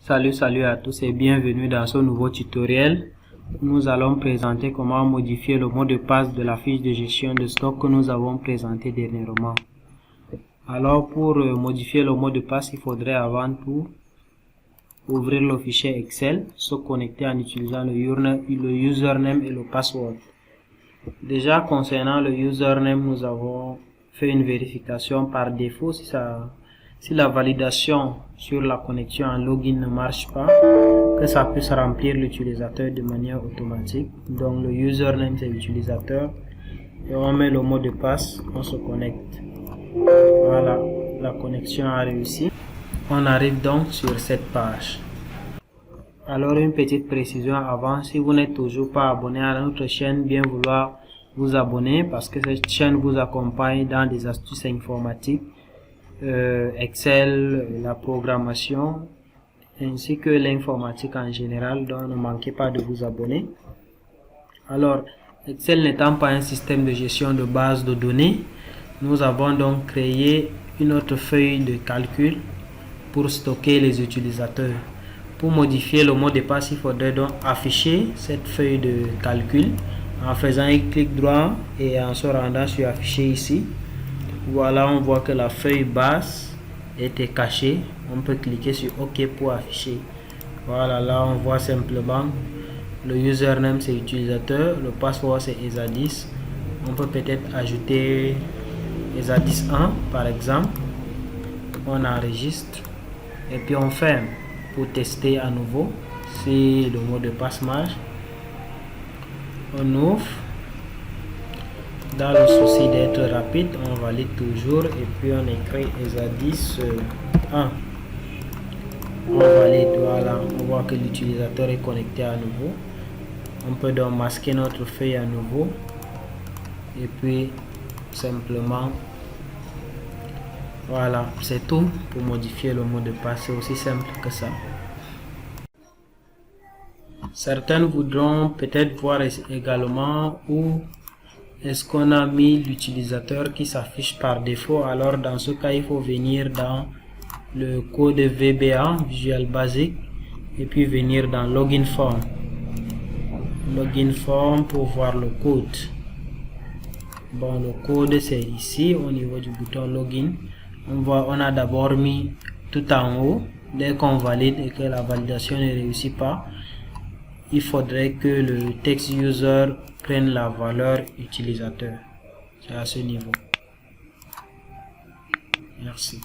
Salut à tous et bienvenue dans ce nouveau tutoriel. Nous allons présenter comment modifier le mot de passe de la fiche de gestion de stock que nous avons présenté dernièrement. Alors pour modifier le mot de passe, il faudrait avant tout ouvrir le fichier Excel, se connecter en utilisant le username et le password. Déjà concernant le username, nous avons fait une vérification par défaut si la validation sur la connexion en login ne marche pas, que ça puisse remplir l'utilisateur de manière automatique. Donc le username c'est l'utilisateur et on met le mot de passe, on se connecte. Voilà, la connexion a réussi. On arrive donc sur cette page. Alors une petite précision avant, si vous n'êtes toujours pas abonné à notre chaîne, bien vouloir vous abonner parce que cette chaîne vous accompagne dans des astuces informatiques, Excel, la programmation ainsi que l'informatique en général, donc ne manquez pas de vous abonner. Alors Excel n'étant pas un système de gestion de base de données, nous avons donc créé une autre feuille de calcul pour stocker les utilisateurs. Pour modifier le mot de passe, il faudrait donc afficher cette feuille de calcul en faisant un clic droit et en se rendant sur afficher ici. Voilà, on voit que la feuille basse était cachée. On peut cliquer sur OK pour afficher. Voilà, là on voit simplement le username c'est utilisateur, le password c'est ESA10. On peut peut-être ajouter ESA10 1 par exemple. On enregistre et puis on ferme pour tester à nouveau si le mot de passe marche. On ouvre. Dans le souci d'être rapide, on valide toujours et puis on écrit ESA10 1. On valide, voilà, on voit que l'utilisateur est connecté à nouveau. On peut donc masquer notre feuille à nouveau et puis simplement, voilà, c'est tout pour modifier le mot de passe. C'est aussi simple que ça. Certains voudront peut-être voir également où est-ce qu'on a mis l'utilisateur qui s'affiche par défaut. Alors dans ce cas, il faut venir dans le code VBA, Visual Basic, et puis venir dans Login Form. Login Form pour voir le code. Bon, le code c'est ici au niveau du bouton Login. On a d'abord mis tout en haut. Dès qu'on valide et que la validation ne réussit pas, il faudrait que le text user prenne la valeur utilisateur. C'est à ce niveau. Merci.